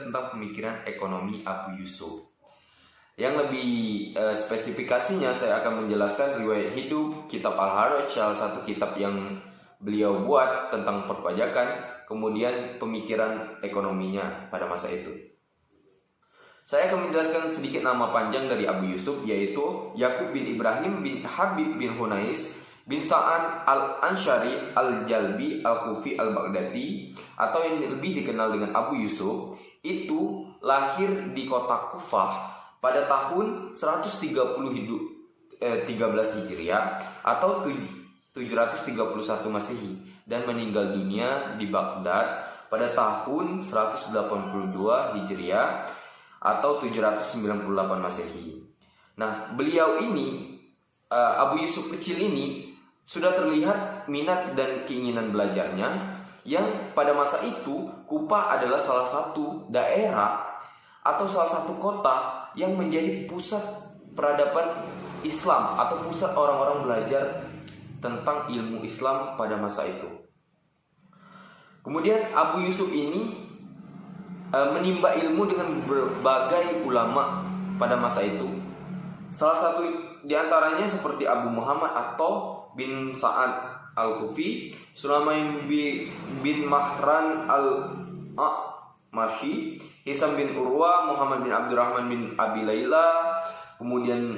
tentang pemikiran ekonomi Abu Yusuf. Yang lebih spesifikasinya saya akan menjelaskan riwayat hidup, kitab Al-Haraj, salah satu kitab yang beliau buat tentang perpajakan, kemudian pemikiran ekonominya pada masa itu. Saya akan menjelaskan sedikit nama panjang dari Abu Yusuf, yaitu Yakub bin Ibrahim bin Habib bin Hunais bin Sa'an al-Ansyari al-Jalbi al-Kufi al-Baghdadi, atau yang lebih dikenal dengan Abu Yusuf. Itu lahir di kota Kufah pada tahun 113 Hijriah atau 731 Masehi, dan meninggal dunia di Baghdad pada tahun 182 Hijriah atau 798 Masehi. Nah, beliau ini, Abu Yusuf kecil ini, sudah terlihat minat dan keinginan belajarnya, yang pada masa itu Kufah adalah salah satu daerah atau salah satu kota yang menjadi pusat peradaban Islam atau pusat orang-orang belajar tentang ilmu Islam pada masa itu. Kemudian Abu Yusuf ini menimba ilmu dengan berbagai ulama pada masa itu. Salah satu di antaranya seperti Abu Muhammad atau bin Sa'ad al-Kufi, Sulaiman bin Mahran al-Mashi, Hisam bin Urwa, Muhammad bin Abdurrahman bin Abi Layla, kemudian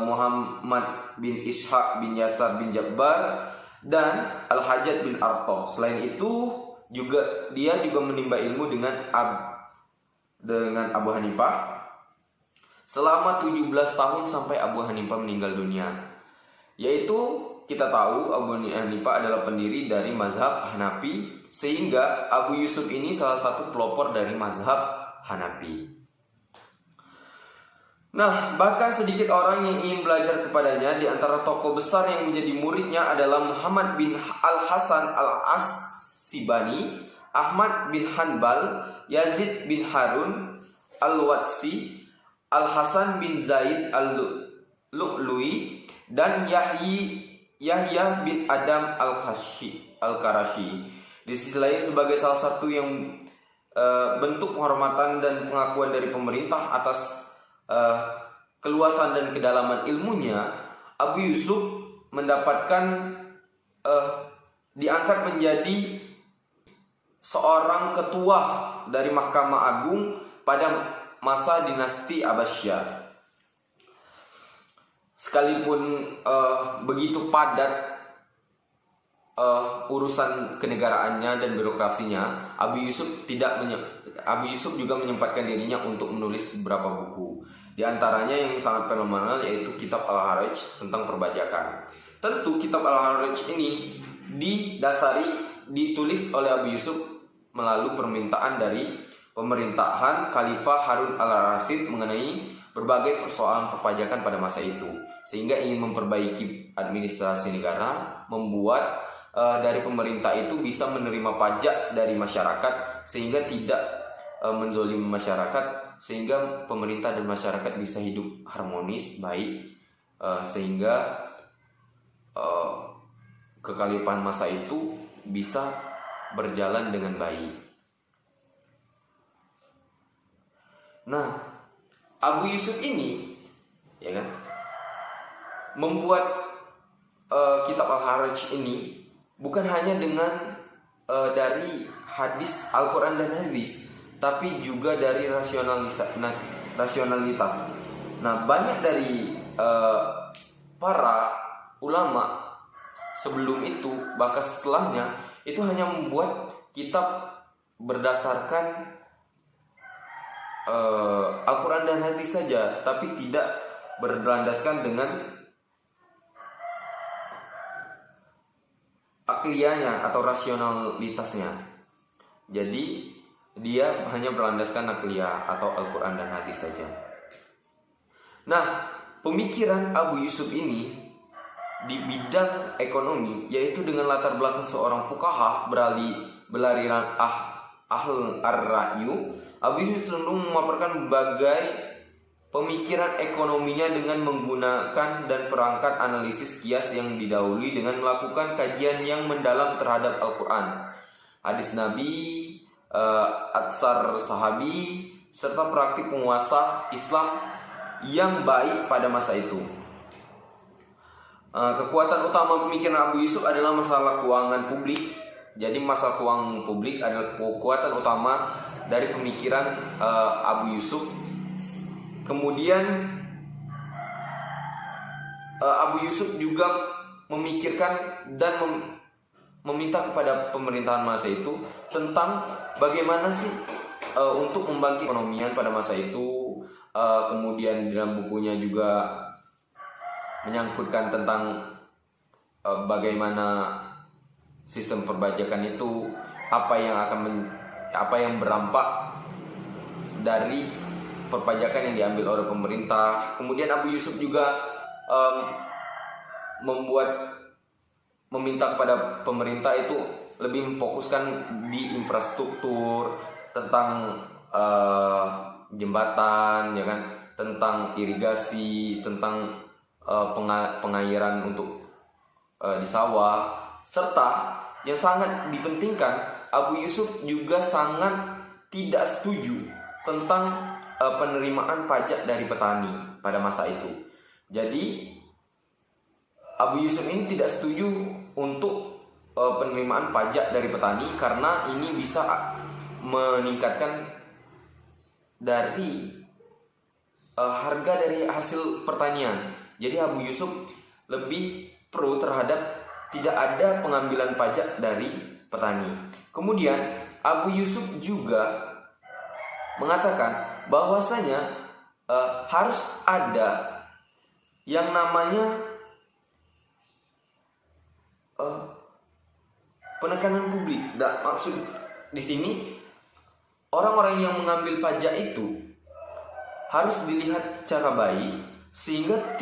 Muhammad bin Ishaq bin Yasar bin Jabbar, dan Al-Hajjaj bin Arto. Selain itu dia juga menimba ilmu dengan Abu Hanifah selama 17 tahun sampai Abu Hanifah meninggal dunia. Yaitu kita tahu Abu Hanifah adalah pendiri dari mazhab Hanafi, sehingga Abu Yusuf ini salah satu pelopor dari mazhab Hanafi. Nah, bahkan sedikit orang yang ingin belajar kepadanya. Di antara tokoh besar yang menjadi muridnya adalah Muhammad bin Al-Hasan Al-As-Sibani, Ahmad bin Hanbal, Yazid bin Harun Al-Watsi, Al-Hasan bin Zaid Al-Lu'lu'i, dan Yahya bin Adam Al-Karashi. Di sisi lain, sebagai salah satu yang bentuk penghormatan dan pengakuan dari pemerintah atas keluasan dan kedalaman ilmunya, Abu Yusuf diangkat menjadi seorang ketua dari Mahkamah Agung pada masa dinasti Abbasiyah. Sekalipun begitu padat urusan kenegaraannya dan birokrasinya, Abu Yusuf juga menyempatkan dirinya untuk menulis beberapa buku. Di antaranya yang sangat fenomenal yaitu kitab Al-Haraj tentang perpajakan. Tentu kitab Al-Haraj ini ditulis oleh Abu Yusuf melalui permintaan dari pemerintahan Khalifah Harun al-Rasyid mengenai berbagai persoalan perpajakan pada masa itu, sehingga ingin memperbaiki administrasi negara, membuat dari pemerintah itu bisa menerima pajak dari masyarakat sehingga tidak menzolimi masyarakat, sehingga pemerintah dan masyarakat bisa hidup harmonis, baik, sehingga kekhalifahan masa itu bisa berjalan dengan baik. Nah, Abu Yusuf ini, ya kan, membuat kitab Al-Haraj ini bukan hanya dengan dari hadis Al-Quran dan hadis, tapi juga dari rasionalitas. Nah, banyak dari para ulama sebelum itu, bahkan setelahnya, itu hanya membuat kitab berdasarkan Al-Quran dan hadis saja, tapi tidak berlandaskan dengan akliyahnya atau rasionalitasnya. Jadi dia hanya berlandaskan akliyah atau Al-Quran dan hadis saja. Nah, pemikiran Abu Yusuf ini di bidang ekonomi, yaitu dengan latar belakang seorang fuqaha beraliran ahl ar-ra'yu, Abu Yusuf cenderung memaparkan berbagai pemikiran ekonominya dengan menggunakan dan perangkat analisis kias yang didahului dengan melakukan kajian yang mendalam terhadap Al-Quran, hadis Nabi, atsar sahabi, serta praktik penguasa Islam yang baik pada masa itu. Kekuatan utama pemikiran Abu Yusuf adalah masalah keuangan publik. Jadi masalah keuangan publik adalah kekuatan utama dari pemikiran Abu Yusuf. Kemudian Abu Yusuf juga memikirkan dan meminta kepada pemerintahan masa itu tentang bagaimana sih untuk membangkitkan ekonomian pada masa itu. Kemudian dalam bukunya juga menyangkutkan tentang bagaimana sistem perpajakan itu, apa yang berdampak dari perpajakan yang diambil oleh pemerintah. Kemudian Abu Yusuf juga meminta kepada pemerintah itu lebih memfokuskan di infrastruktur, tentang jembatan, ya kan, tentang irigasi, tentang pengairan untuk di sawah. Serta yang sangat dipentingkan, Abu Yusuf juga sangat tidak setuju tentang penerimaan pajak dari petani pada masa itu. Jadi Abu Yusuf ini tidak setuju untuk penerimaan pajak dari petani karena ini bisa meningkatkan dari harga dari hasil pertanian. Jadi Abu Yusuf lebih pro terhadap tidak ada pengambilan pajak dari petani. Kemudian Abu Yusuf juga mengatakan bahwasanya harus ada yang namanya penekanan publik. Dan maksud di sini orang-orang yang mengambil pajak itu harus dilihat secara baik sehingga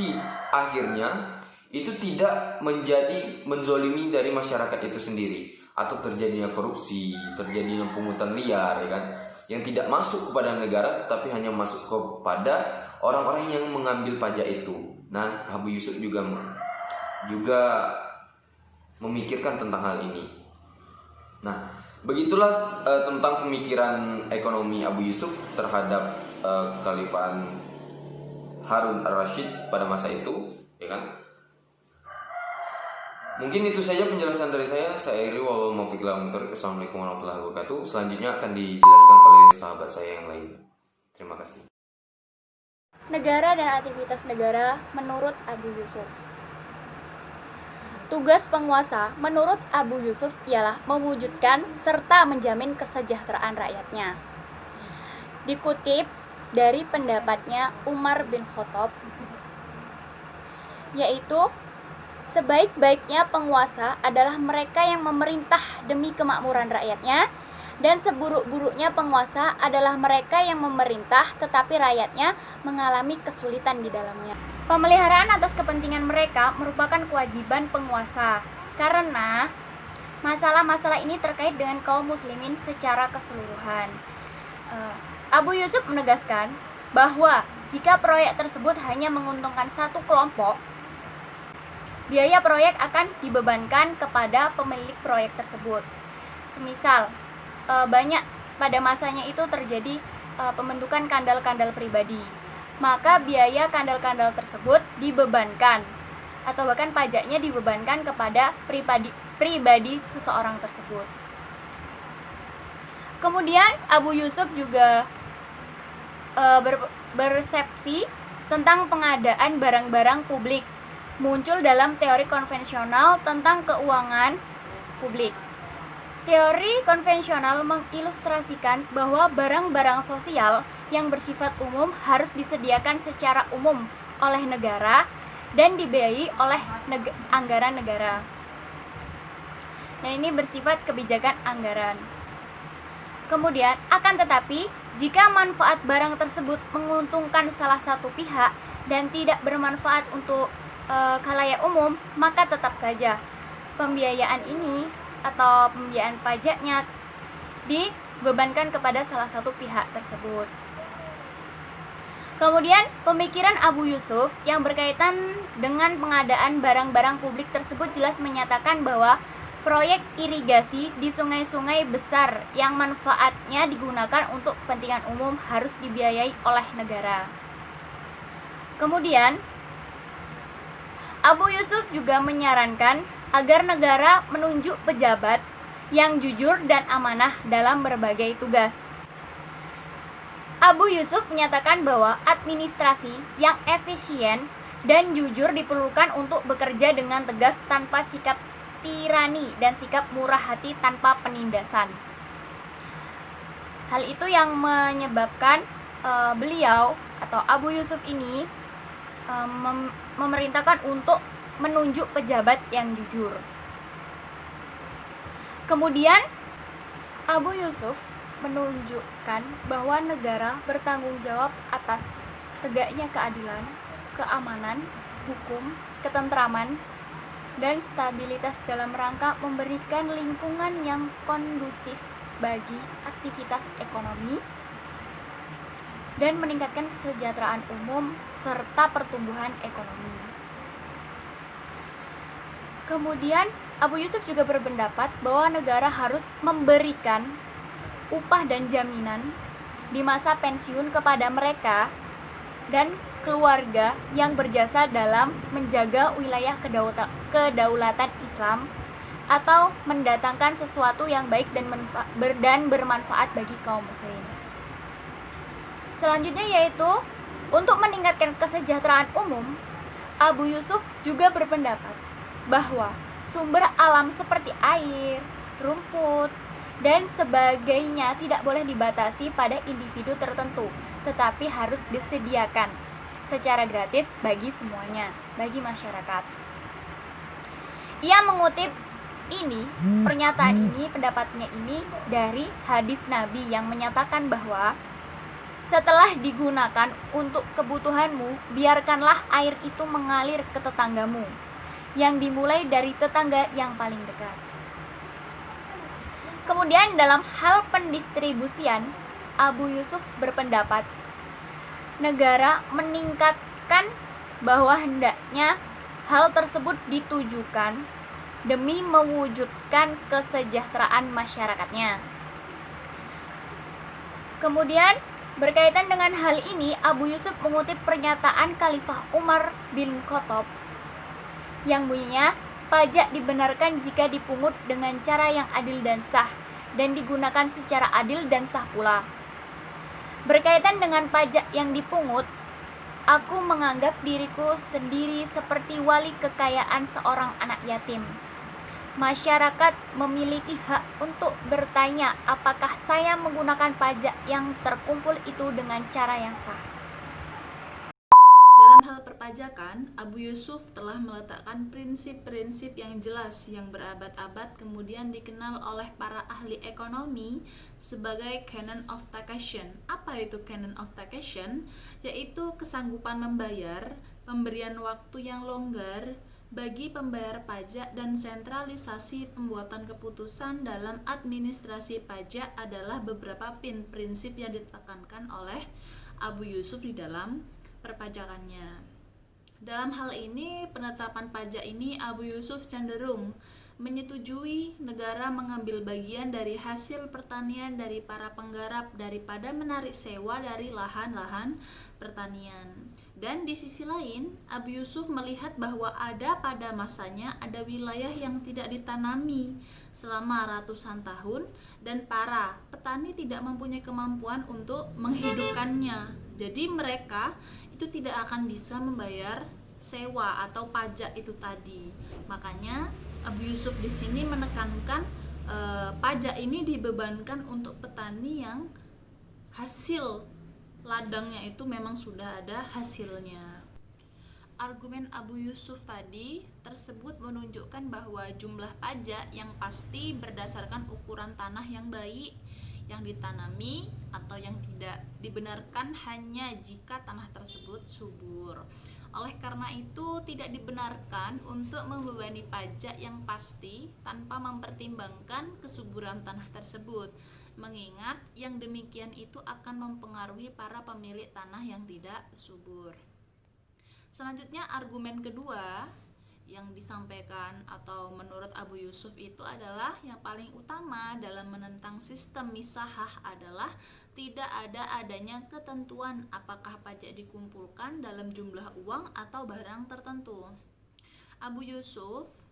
akhirnya itu tidak menjadi menzolimi dari masyarakat itu sendiri, atau terjadinya korupsi, terjadinya pungutan liar, ya kan, yang tidak masuk kepada negara tapi hanya masuk kepada orang-orang yang mengambil pajak itu. Nah, Abu Yusuf juga memikirkan tentang hal ini. Nah, begitulah tentang pemikiran ekonomi Abu Yusuf terhadap kekhalifahan Harun al-Rashid pada masa itu, ya kan. Mungkin itu saja penjelasan dari saya. Saya Iri, Assalamualaikum warahmatullahi wabarakatuh. Selanjutnya akan dijelaskan oleh sahabat saya yang lain. Terima kasih. Negara dan aktivitas negara menurut Abu Yusuf. Tugas penguasa menurut Abu Yusuf ialah mewujudkan serta menjamin kesejahteraan rakyatnya. Dikutip dari pendapatnya Umar bin Khattab, yaitu sebaik-baiknya penguasa adalah mereka yang memerintah demi kemakmuran rakyatnya, dan seburuk-buruknya penguasa adalah mereka yang memerintah tetapi rakyatnya mengalami kesulitan di dalamnya. Pemeliharaan atas kepentingan mereka merupakan kewajiban penguasa, karena masalah-masalah ini terkait dengan kaum muslimin secara keseluruhan. Abu Yusuf menegaskan bahwa jika proyek tersebut hanya menguntungkan satu kelompok, biaya proyek akan dibebankan kepada pemilik proyek tersebut. Semisal, banyak pada masanya itu terjadi pembentukan kandal-kandal pribadi, maka biaya kandal-kandal tersebut dibebankan atau bahkan pajaknya dibebankan kepada pribadi seseorang tersebut. Kemudian Abu Yusuf juga bersepsi tentang pengadaan barang-barang publik muncul dalam teori konvensional tentang keuangan publik. Teori konvensional mengilustrasikan bahwa barang-barang sosial yang bersifat umum harus disediakan secara umum oleh negara dan dibiayai oleh anggaran negara. Dan ini bersifat kebijakan anggaran. Kemudian, akan tetapi, jika manfaat barang tersebut menguntungkan salah satu pihak dan tidak bermanfaat untuk khalayak umum, maka tetap saja pembiayaan ini atau pembiayaan pajaknya dibebankan kepada salah satu pihak tersebut. Kemudian pemikiran Abu Yusuf yang berkaitan dengan pengadaan barang-barang publik tersebut jelas menyatakan bahwa proyek irigasi di sungai-sungai besar yang manfaatnya digunakan untuk kepentingan umum harus dibiayai oleh negara. Kemudian, Abu Yusuf juga menyarankan agar negara menunjuk pejabat yang jujur dan amanah dalam berbagai tugas. Abu Yusuf menyatakan bahwa administrasi yang efisien dan jujur diperlukan untuk bekerja dengan tegas tanpa sikap tirani dan sikap murah hati tanpa penindasan. Hal itu yang menyebabkan beliau atau Abu Yusuf ini memerintahkan untuk menunjuk pejabat yang jujur. Kemudian Abu Yusuf menunjukkan bahwa negara bertanggung jawab atas tegaknya keadilan, keamanan, hukum, ketentraman, dan stabilitas dalam rangka memberikan lingkungan yang kondusif bagi aktivitas ekonomi dan meningkatkan kesejahteraan umum serta pertumbuhan ekonomi. Kemudian Abu Yusuf juga berpendapat bahwa negara harus memberikan upah dan jaminan di masa pensiun kepada mereka dan keluarga yang berjasa dalam menjaga wilayah kedaulatan Islam atau mendatangkan sesuatu yang baik dan bermanfaat bagi kaum muslim. Selanjutnya yaitu untuk meningkatkan kesejahteraan umum, Abu Yusuf juga berpendapat bahwa sumber alam seperti air, rumput, dan sebagainya tidak boleh dibatasi pada individu tertentu, tetapi harus disediakan secara gratis bagi semuanya, bagi masyarakat. Ia mengutip pernyataan ini, pendapatnya ini dari hadis Nabi yang menyatakan bahwa setelah digunakan untuk kebutuhanmu, biarkanlah air itu mengalir ke tetanggamu, yang dimulai dari tetangga yang paling dekat. Kemudian dalam hal pendistribusian, Abu Yusuf berpendapat negara meningkatkan bahwa hendaknya hal tersebut ditujukan demi mewujudkan kesejahteraan masyarakatnya. Kemudian berkaitan dengan hal ini, Abu Yusuf mengutip pernyataan Khalifah Umar bin Khattab yang bunyinya, pajak dibenarkan jika dipungut dengan cara yang adil dan sah, dan digunakan secara adil dan sah pula. Berkaitan dengan pajak yang dipungut, aku menganggap diriku sendiri seperti wali kekayaan seorang anak yatim. Masyarakat memiliki hak untuk bertanya apakah saya menggunakan pajak yang terkumpul itu dengan cara yang sah. Dalam hal perpajakan, Abu Yusuf telah meletakkan prinsip-prinsip yang jelas yang berabad-abad kemudian dikenal oleh para ahli ekonomi sebagai canon of taxation. Apa itu canon of taxation? Yaitu kesanggupan membayar, pemberian waktu yang longgar bagi pembayar pajak, dan sentralisasi pembuatan keputusan dalam administrasi pajak adalah beberapa prinsip yang ditekankan oleh Abu Yusuf di dalam perpajakannya. Dalam hal ini, penetapan pajak ini Abu Yusuf cenderung menyetujui negara mengambil bagian dari hasil pertanian dari para penggarap daripada menarik sewa dari lahan-lahan pertanian. Dan di sisi lain, Abu Yusuf melihat bahwa pada masanya ada wilayah yang tidak ditanami selama ratusan tahun dan para petani tidak mempunyai kemampuan untuk menghidupkannya. Jadi mereka itu tidak akan bisa membayar sewa atau pajak itu tadi. Makanya Abu Yusuf di sini menekankan pajak ini dibebankan untuk petani yang hasil ladangnya itu memang sudah ada hasilnya. Argumen Abu Yusuf tadi tersebut menunjukkan bahwa jumlah pajak yang pasti berdasarkan ukuran tanah yang baik, yang ditanami atau yang tidak dibenarkan hanya jika tanah tersebut subur. Oleh karena itu tidak dibenarkan untuk membebani pajak yang pasti tanpa mempertimbangkan kesuburan tanah tersebut, mengingat yang demikian itu akan mempengaruhi para pemilik tanah yang tidak subur. Selanjutnya argumen kedua, yang disampaikan atau menurut Abu Yusuf itu adalah yang paling utama dalam menentang sistem misahah adalah tidak adanya ketentuan apakah pajak dikumpulkan dalam jumlah uang atau barang tertentu. Abu Yusuf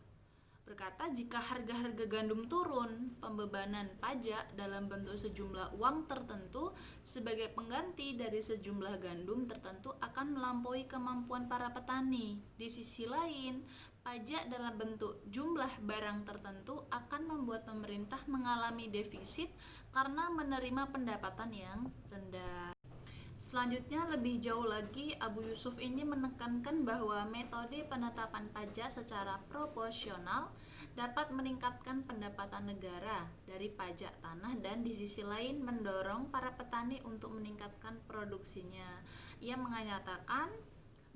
berkata jika harga-harga gandum turun, pembebanan pajak dalam bentuk sejumlah uang tertentu sebagai pengganti dari sejumlah gandum tertentu akan melampaui kemampuan para petani. Di sisi lain, pajak dalam bentuk jumlah barang tertentu akan membuat pemerintah mengalami defisit karena menerima pendapatan yang rendah. Selanjutnya, lebih jauh lagi, Abu Yusuf ini menekankan bahwa metode penetapan pajak secara proporsional dapat meningkatkan pendapatan negara dari pajak tanah dan di sisi lain mendorong para petani untuk meningkatkan produksinya. Ia mengatakan,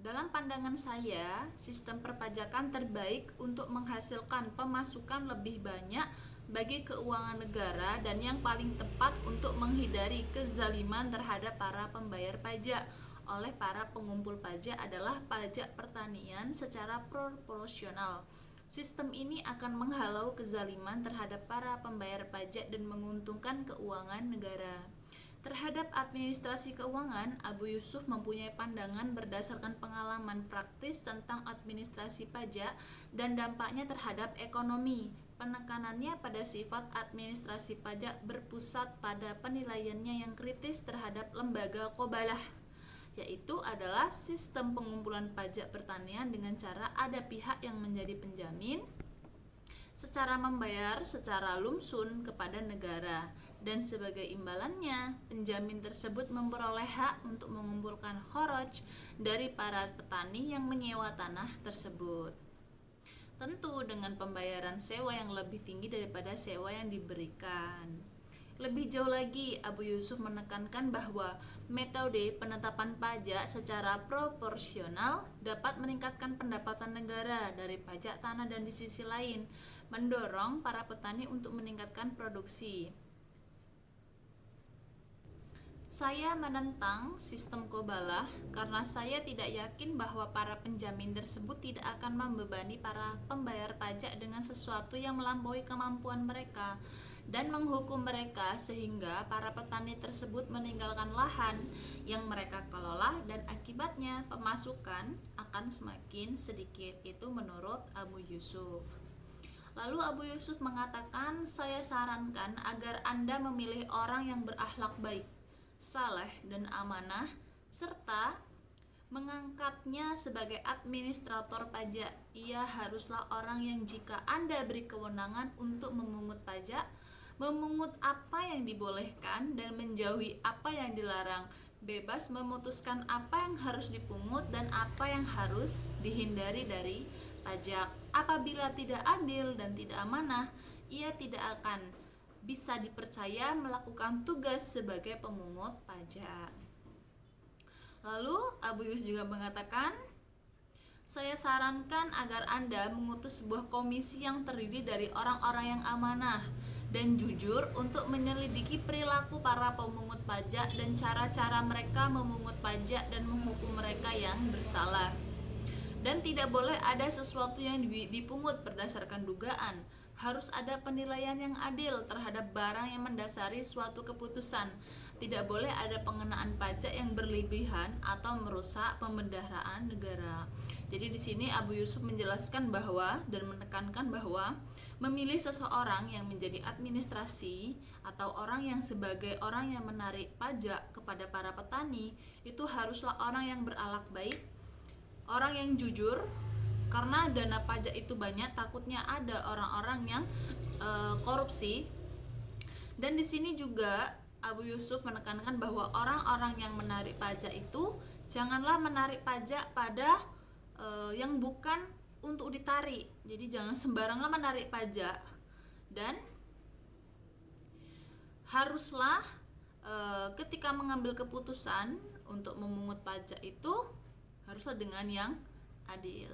dalam pandangan saya, sistem perpajakan terbaik untuk menghasilkan pemasukan lebih banyak bagi keuangan negara dan yang paling tepat untuk menghindari kezaliman terhadap para pembayar pajak oleh para pengumpul pajak adalah pajak pertanian secara proporsional. Sistem ini akan menghalau kezaliman terhadap para pembayar pajak dan menguntungkan keuangan negara. Terhadap administrasi keuangan, Abu Yusuf mempunyai pandangan berdasarkan pengalaman praktis tentang administrasi pajak dan dampaknya terhadap ekonomi. Penekanannya pada sifat administrasi pajak berpusat pada penilaiannya yang kritis terhadap lembaga qobalah, yaitu adalah sistem pengumpulan pajak pertanian dengan cara ada pihak yang menjadi penjamin secara membayar secara lumsun kepada negara dan sebagai imbalannya penjamin tersebut memperoleh hak untuk mengumpulkan kharaj dari para petani yang menyewa tanah tersebut, tentu dengan pembayaran sewa yang lebih tinggi daripada sewa yang diberikan. Lebih jauh lagi, Abu Yusuf menekankan bahwa metode penetapan pajak secara proporsional dapat meningkatkan pendapatan negara dari pajak tanah dan di sisi lain mendorong para petani untuk meningkatkan produksi. Saya menentang sistem qobalah karena saya tidak yakin bahwa para penjamin tersebut tidak akan membebani para pembayar pajak dengan sesuatu yang melampaui kemampuan mereka dan menghukum mereka sehingga para petani tersebut meninggalkan lahan yang mereka kelola dan akibatnya pemasukan akan semakin sedikit. Itu menurut Abu Yusuf. Lalu Abu Yusuf mengatakan, saya sarankan agar Anda memilih orang yang berakhlak baik, saleh dan amanah, serta mengangkatnya sebagai administrator pajak. Ia haruslah orang yang jika Anda beri kewenangan untuk memungut pajak, memungut apa yang dibolehkan dan menjauhi apa yang dilarang, bebas memutuskan apa yang harus dipungut dan apa yang harus dihindari dari pajak. Apabila tidak adil dan tidak amanah, ia tidak akan bisa dipercaya melakukan tugas sebagai pemungut pajak. Lalu Abu Yus juga mengatakan, saya sarankan agar Anda mengutus sebuah komisi yang terdiri dari orang-orang yang amanah dan jujur untuk menyelidiki perilaku para pemungut pajak dan cara-cara mereka memungut pajak dan menghukum mereka yang bersalah. Dan tidak boleh ada sesuatu yang dipungut berdasarkan dugaan. Harus ada penilaian yang adil terhadap barang yang mendasari suatu keputusan. Tidak boleh ada pengenaan pajak yang berlebihan atau merusak pembendaharaan negara. Jadi di sini Abu Yusuf menjelaskan bahwa dan menekankan bahwa memilih seseorang yang menjadi administrasi atau orang yang sebagai orang yang menarik pajak kepada para petani itu haruslah orang yang berakhlak baik, orang yang jujur, karena dana pajak itu banyak, takutnya ada orang-orang yang korupsi. Dan di sini juga Abu Yusuf menekankan bahwa orang-orang yang menarik pajak itu janganlah menarik pajak pada yang bukan untuk ditarik. Jadi jangan sembarangan menarik pajak dan haruslah ketika mengambil keputusan untuk memungut pajak itu haruslah dengan yang adil.